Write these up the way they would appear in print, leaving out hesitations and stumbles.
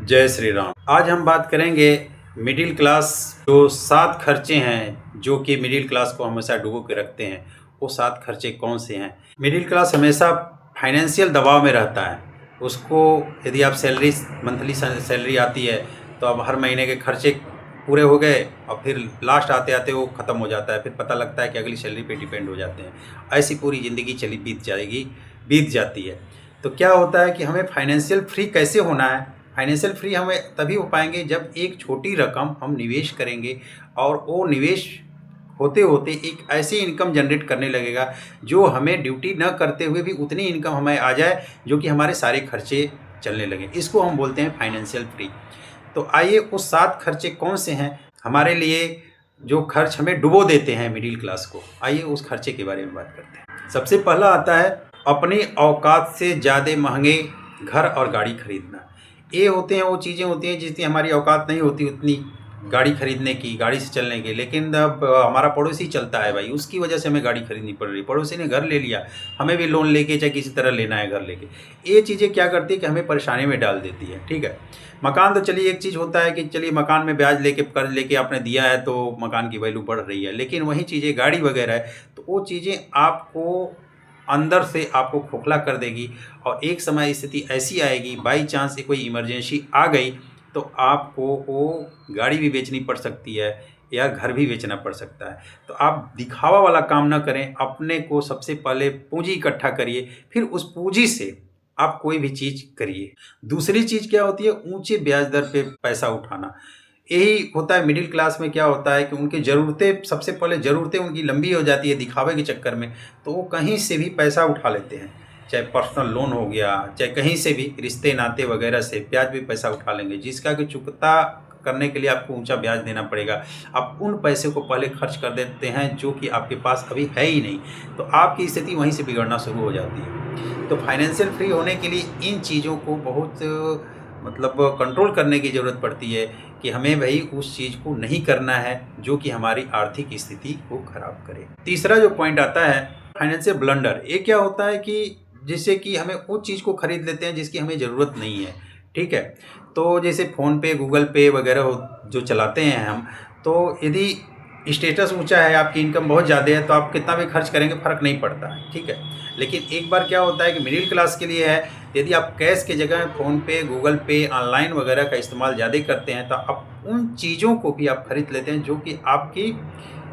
जय श्री राम। आज हम बात करेंगे मिडिल क्लास जो 7 खर्चे हैं जो कि मिडिल क्लास को हमेशा डुबो के रखते हैं। वो 7 खर्चे कौन से हैं? मिडिल क्लास हमेशा फाइनेंशियल दबाव में रहता है। उसको यदि आप मंथली सैलरी आती है तो अब हर महीने के खर्चे पूरे हो गए और फिर लास्ट आते आते वो ख़त्म हो जाता है। फिर पता लगता है कि अगली सैलरी पे डिपेंड हो जाते हैं। ऐसी पूरी ज़िंदगी बीत जाती है। तो क्या होता है कि हमें फाइनेंशियल फ्री कैसे होना है? फाइनेंशियल फ्री हमें तभी हो पाएंगे जब एक छोटी रकम हम निवेश करेंगे और वो निवेश होते होते एक ऐसी इनकम जनरेट करने लगेगा जो हमें ड्यूटी न करते हुए भी उतनी इनकम हमें आ जाए जो कि हमारे सारे खर्चे चलने लगे। इसको हम बोलते हैं फाइनेंशियल फ्री। तो आइए उस 7 खर्चे कौन से हैं हमारे लिए जो खर्च हमें डुबो देते हैं मिडिल क्लास को। आइए उस खर्चे के बारे में बात करते हैं। सबसे पहला आता है अपनी औकात से ज़्यादा महंगे घर और गाड़ी खरीदना। ये होते हैं वो चीज़ें होती हैं जितनी हमारी औकात नहीं होती उतनी गाड़ी खरीदने की, गाड़ी से चलने की। लेकिन अब हमारा पड़ोसी चलता है भाई, उसकी वजह से हमें गाड़ी खरीदनी पड़ रही। पड़ोसी ने घर ले लिया, हमें भी लोन लेके चाहे किसी तरह लेना है घर लेके। ये चीज़ें क्या करती है कि हमें परेशानी में डाल देती है। ठीक है, मकान तो चलिए एक चीज़ होता है कि चलिए मकान में ब्याज लेके कर्ज लेके आपने दिया है तो मकान की वैल्यू बढ़ रही है। लेकिन वही चीज़ें गाड़ी वगैरह है तो वो चीज़ें आपको अंदर से आपको खोखला कर देगी और एक समय स्थिति ऐसी आएगी, बाई चांस से कोई इमरजेंसी आ गई तो आपको वो गाड़ी भी बेचनी पड़ सकती है या घर भी बेचना पड़ सकता है। तो आप दिखावा वाला काम ना करें, अपने को सबसे पहले पूंजी इकट्ठा करिए, फिर उस पूंजी से आप कोई भी चीज़ करिए। दूसरी चीज़ क्या होती है? ऊंचे ब्याज दर पे पैसा उठाना। यही होता है मिडिल क्लास में। क्या होता है कि उनकी ज़रूरतें, सबसे पहले ज़रूरतें उनकी लंबी हो जाती है दिखावे के चक्कर में, तो वो कहीं से भी पैसा उठा लेते हैं। चाहे पर्सनल लोन हो गया, चाहे कहीं से भी रिश्ते नाते वगैरह से ब्याज भी पैसा उठा लेंगे, जिसका कि चुकता करने के लिए आपको ऊंचा ब्याज देना पड़ेगा। आप उन पैसे को पहले खर्च कर देते हैं जो कि आपके पास अभी है ही नहीं, तो आपकी स्थिति वहीं से बिगड़ना शुरू हो जाती है। तो फाइनेंशियल फ्री होने के लिए इन चीज़ों को बहुत कंट्रोल करने की ज़रूरत पड़ती है कि हमें भाई उस चीज़ को नहीं करना है जो कि हमारी आर्थिक स्थिति को खराब करे। तीसरा जो पॉइंट आता है फाइनेंशियल ब्लंडर। ये क्या होता है कि जिससे कि हमें उस चीज़ को खरीद लेते हैं जिसकी हमें ज़रूरत नहीं है। ठीक है, तो जैसे फ़ोन पे, गूगल पे वगैरह जो चलाते हैं हम, तो यदि स्टेटस ऊंचा है, आपकी इनकम बहुत ज़्यादा है, तो आप कितना भी खर्च करेंगे फ़र्क नहीं पड़ता है। ठीक है, लेकिन एक बार क्या होता है कि मिडिल क्लास के लिए है, यदि आप कैश की जगह फ़ोन पे, गूगल पे, ऑनलाइन वगैरह का इस्तेमाल ज़्यादा करते हैं तो आप उन चीज़ों को भी आप खरीद लेते हैं जो कि आपकी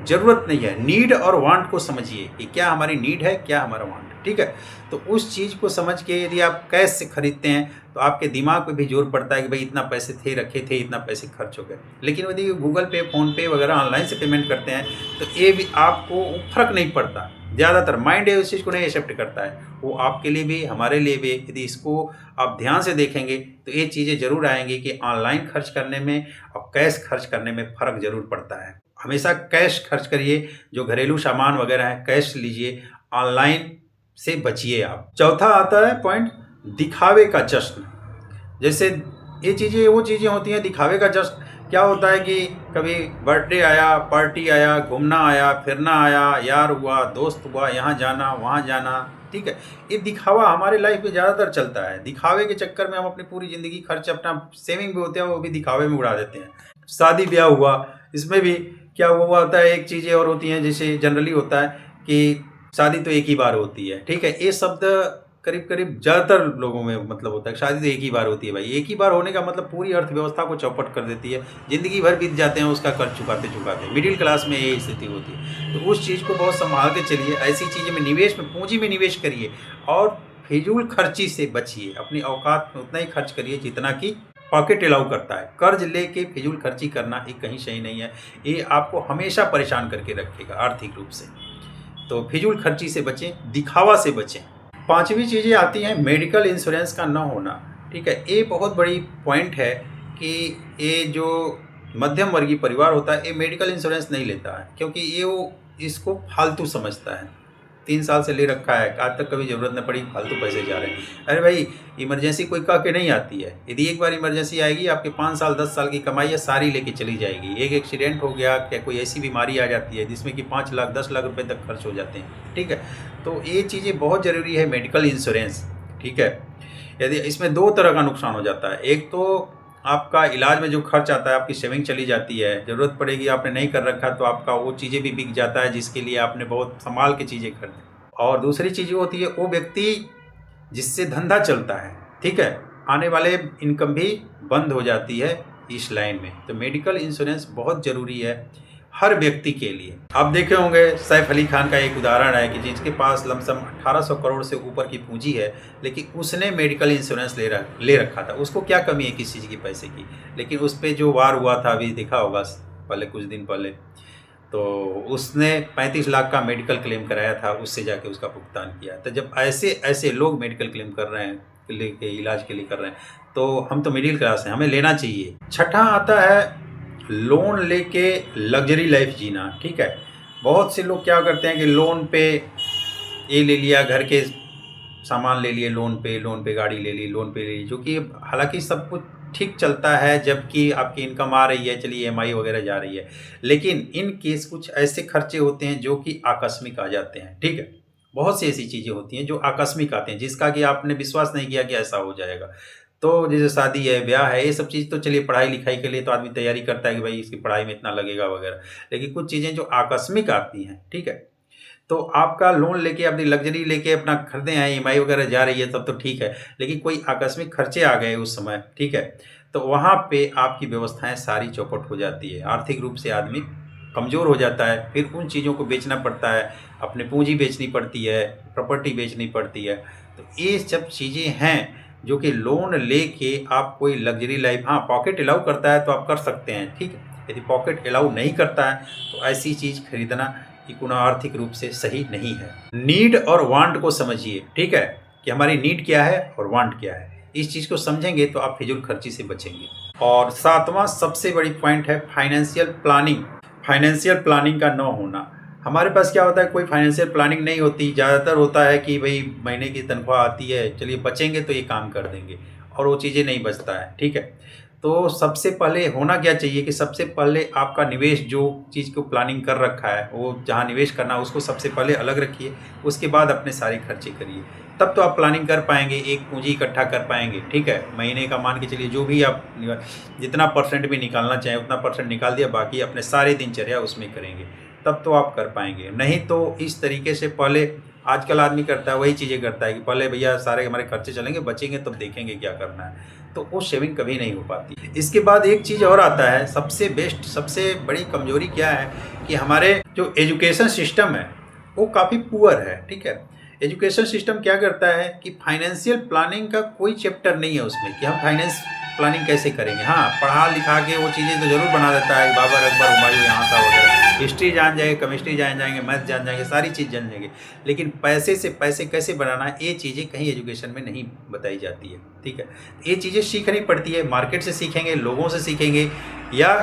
ज़रूरत नहीं है। नीड और वांट को समझिए कि क्या हमारी नीड है, क्या हमारा वांट है। ठीक है, तो उस चीज़ को समझ के यदि आप कैश से खरीदते हैं तो आपके दिमाग पे भी जोर पड़ता है कि भाई इतना पैसे थे, रखे थे, इतना पैसे खर्च हो गए। लेकिन यदि गूगल पे, फ़ोन पे वगैरह ऑनलाइन से पेमेंट करते हैं तो ये भी आपको फ़र्क नहीं पड़ता। ज़्यादातर माइंड उस चीज़ को नहीं एक्सेप्ट करता है। वो आपके लिए भी, हमारे लिए भी, यदि इसको आप ध्यान से देखेंगे तो ये चीज़ें ज़रूर आएंगी कि ऑनलाइन खर्च करने में और कैश खर्च करने में फ़र्क ज़रूर पड़ता है। हमेशा कैश खर्च करिए, जो घरेलू सामान वगैरह है कैश लीजिए, ऑनलाइन से बचिए आप। चौथा आता है पॉइंट दिखावे का जश्न। जैसे ये चीज़ें वो चीज़ें होती हैं दिखावे का जश्न। क्या होता है कि कभी बर्थडे आया, पार्टी आया, घूमना आया, फिरना आया, यार हुआ, दोस्त हुआ, यहाँ जाना वहाँ जाना। ठीक है, ये दिखावा हमारे लाइफ में ज़्यादातर चलता है। दिखावे के चक्कर में हम अपनी पूरी ज़िंदगी खर्च, अपना सेविंग भी होते हैं वो भी दिखावे में उड़ा देते हैं। शादी ब्याह हुआ, इसमें भी क्या हुआ होता है, एक चीज़ें और होती हैं। जैसे जनरली होता है कि शादी तो एक ही बार होती है। ठीक है, ये शब्द करीब करीब ज़्यादातर लोगों में होता है शादी तो एक ही बार होती है। भाई एक ही बार होने का मतलब पूरी अर्थव्यवस्था को चौपट कर देती है। ज़िंदगी भर बीत जाते हैं उसका कर्ज चुकाते चुकाते। मिडिल क्लास में यही स्थिति होती है। तो उस चीज़ को बहुत संभाल के चलिए। ऐसी चीज़ें में निवेश में, पूंजी में निवेश करिए और फिजूल खर्ची से बचिए। अपनी औकात में उतना ही खर्च करिए जितना कि पॉकेट अलाउ करता है। कर्ज लेके फिजूल खर्ची करना ये कहीं सही नहीं है। ये आपको हमेशा परेशान करके रखेगा आर्थिक रूप से। तो फिजूल खर्ची से बचें, दिखावा से बचें। पांचवी चीज़ें आती हैं मेडिकल इंश्योरेंस का न होना। ठीक है, ये बहुत बड़ी पॉइंट है कि ये जो मध्यम वर्गीय परिवार होता है ये मेडिकल इंश्योरेंस नहीं लेता है, क्योंकि ये वो इसको फालतू समझता है। 3 साल से ले रखा है, आज तक कभी ज़रूरत न पड़ी, फालतू पैसे जा रहे हैं। अरे भाई, इमरजेंसी कोई कह के नहीं आती है। यदि एक बार इमरजेंसी आएगी, आपके 5 साल 10 साल की कमाई है सारी लेके चली जाएगी। एक एक्सीडेंट हो गया, क्या कोई ऐसी बीमारी आ जाती है जिसमें कि 5 लाख 10 लाख रुपए तक खर्च हो जाते हैं। ठीक है, तो ये चीज़ें बहुत ज़रूरी है मेडिकल इंश्योरेंस। ठीक है, यदि इसमें 2 तरह का नुकसान हो जाता है। एक तो आपका इलाज में जो खर्च आता है, आपकी सेविंग चली जाती है, ज़रूरत पड़ेगी, आपने नहीं कर रखा तो आपका वो चीज़ें भी बिक जाता है जिसके लिए आपने बहुत संभाल के चीज़ें खरीदी। और दूसरी चीज़ ये होती है, वो व्यक्ति जिससे धंधा चलता है, ठीक है, आने वाले इनकम भी बंद हो जाती है इस लाइन में। तो मेडिकल इंश्योरेंस बहुत ज़रूरी है हर व्यक्ति के लिए। आप देखे होंगे सैफ अली खान का एक उदाहरण है कि जिसके पास लमसम 1800 करोड़ से ऊपर की पूंजी है, लेकिन उसने मेडिकल इंश्योरेंस ले रखा था। उसको क्या कमी है किसी चीज़ की, पैसे की, लेकिन उस पर जो वार हुआ था, अभी देखा होगा पहले, कुछ दिन पहले, तो उसने 35 लाख का मेडिकल क्लेम कराया था, उससे जाके उसका भुगतान किया। तो जब ऐसे ऐसे लोग मेडिकल क्लेम कर रहे हैं, लेके इलाज के लिए कर रहे हैं, तो हम तो मिडिल क्लास हैं, हमें लेना चाहिए। छठा आता है लोन लेके लग्जरी लाइफ जीना, ठीक है। बहुत से लोग क्या करते हैं कि लोन पे ये ले लिया, घर के सामान ले लिए लोन पे गाड़ी ले ली, लोन पे ले ली, जो कि हालांकि सब कुछ ठीक चलता है जबकि आपकी इनकम आ रही है, चलिए EMI वगैरह जा रही है, लेकिन इन केस कुछ ऐसे खर्चे होते हैं जो कि आकस्मिक आ जाते हैं, ठीक है। बहुत सी ऐसी चीज़ें होती हैं जो आकस्मिक आते हैं, जिसका कि आपने विश्वास नहीं किया कि ऐसा हो जाएगा। तो जैसे शादी है, ब्याह है, ये सब चीज़ तो चलिए पढ़ाई लिखाई के लिए तो आदमी तैयारी करता है कि भाई इसकी पढ़ाई में इतना लगेगा वगैरह, लेकिन कुछ चीज़ें जो आकस्मिक आती हैं, ठीक है, तो आपका लोन लेके अपनी लग्जरी लेके अपना खरीदे हैं, EMI वगैरह जा रही है, तब तो ठीक है, लेकिन कोई आकस्मिक खर्चे आ गए उस समय, ठीक है, तो वहाँ पे आपकी व्यवस्थाएं सारी चौपट हो जाती है, आर्थिक रूप से आदमी कमज़ोर हो जाता है, फिर उन चीज़ों को बेचना पड़ता है, अपनी पूंजी बेचनी पड़ती है, प्रॉपर्टी बेचनी पड़ती है। तो ये सब चीज़ें हैं जो कि लोन लेके आप कोई लग्जरी लाइफ, हाँ पॉकेट अलाउ करता है तो आप कर सकते हैं, ठीक है। यदि पॉकेट अलाउ नहीं करता है तो ऐसी चीज़ खरीदना इतना आर्थिक रूप से सही नहीं है। नीड और वांट को समझिए, ठीक है, कि हमारी नीड क्या है और वांट क्या है। इस चीज़ को समझेंगे तो आप फिजूल खर्ची से बचेंगे। और सातवां सबसे बड़ी पॉइंट है फाइनेंशियल प्लानिंग। फाइनेंशियल प्लानिंग का न होना। हमारे पास क्या होता है, कोई फाइनेंशियल प्लानिंग नहीं होती। ज़्यादातर होता है कि भाई महीने की तनख्वाह आती है, चलिए बचेंगे तो ये काम कर देंगे, और वो चीज़ें नहीं बचता है, ठीक है। तो सबसे पहले होना क्या चाहिए कि सबसे पहले आपका निवेश, जो चीज़ को प्लानिंग कर रखा है, वो जहाँ निवेश करना है उसको सबसे पहले अलग रखिए, उसके बाद अपने सारे खर्चे करिए, तब तो आप प्लानिंग कर पाएंगे, एक पूंजी इकट्ठा कर पाएंगे, ठीक है। महीने का मान के चलिए जो भी आप जितना % भी निकालना चाहें उतना % निकाल दिया, बाकी अपने सारे दिनचर्या उसमें करेंगे, तब तो आप कर पाएंगे। नहीं तो इस तरीके से पहले आजकल आदमी करता है, वही चीज़ें करता है कि पहले भैया सारे हमारे खर्चे चलेंगे, बचेंगे तब देखेंगे क्या करना है, तो वो सेविंग कभी नहीं हो पाती। इसके बाद एक चीज़ और आता है, सबसे बेस्ट, सबसे बड़ी कमजोरी क्या है कि हमारे जो एजुकेशन सिस्टम है वो काफ़ी पुअर है, ठीक है। एजुकेशन सिस्टम क्या करता है कि फाइनेंशियल प्लानिंग का कोई चैप्टर नहीं है उसमें कि हम फाइनेंस प्लानिंग कैसे करेंगे। हाँ, पढ़ा लिखा के वो चीज़ें तो ज़रूर बना देता है, बाबर अकबर हुमायूं यहाँ था वगैरह, हिस्ट्री जान जाएंगे, केमिस्ट्री जान जाएंगे, मैथ जान जाएंगे, सारी चीज़ जान जाएंगे, लेकिन पैसे से पैसे कैसे बनाना है ये चीज़ें कहीं एजुकेशन में नहीं बताई जाती है, ठीक है। ये चीज़ें सीखनी पड़ती है, मार्केट से सीखेंगे, लोगों से सीखेंगे, या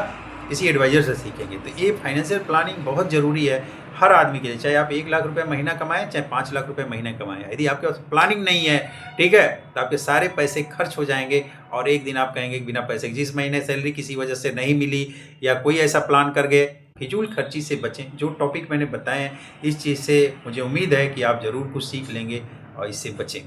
किसी एडवाइज़र से सीखेंगे। तो ये फाइनेंशियल प्लानिंग बहुत ज़रूरी है हर आदमी के लिए, चाहे आप 1 लाख रुपए महीना कमाएं, चाहे 5 लाख रुपए महीने कमाएं। यदि आपके पास प्लानिंग नहीं है, ठीक है, तो आपके सारे पैसे खर्च हो जाएंगे, और एक दिन आप कहेंगे बिना पैसे, जिस महीने सैलरी किसी वजह से नहीं मिली या कोई ऐसा प्लान कर गए। फिजूल खर्ची से बचें। जो टॉपिक मैंने बताए हैं, इस चीज़ से मुझे उम्मीद है कि आप ज़रूर कुछ सीख लेंगे और इससे बचेंगे।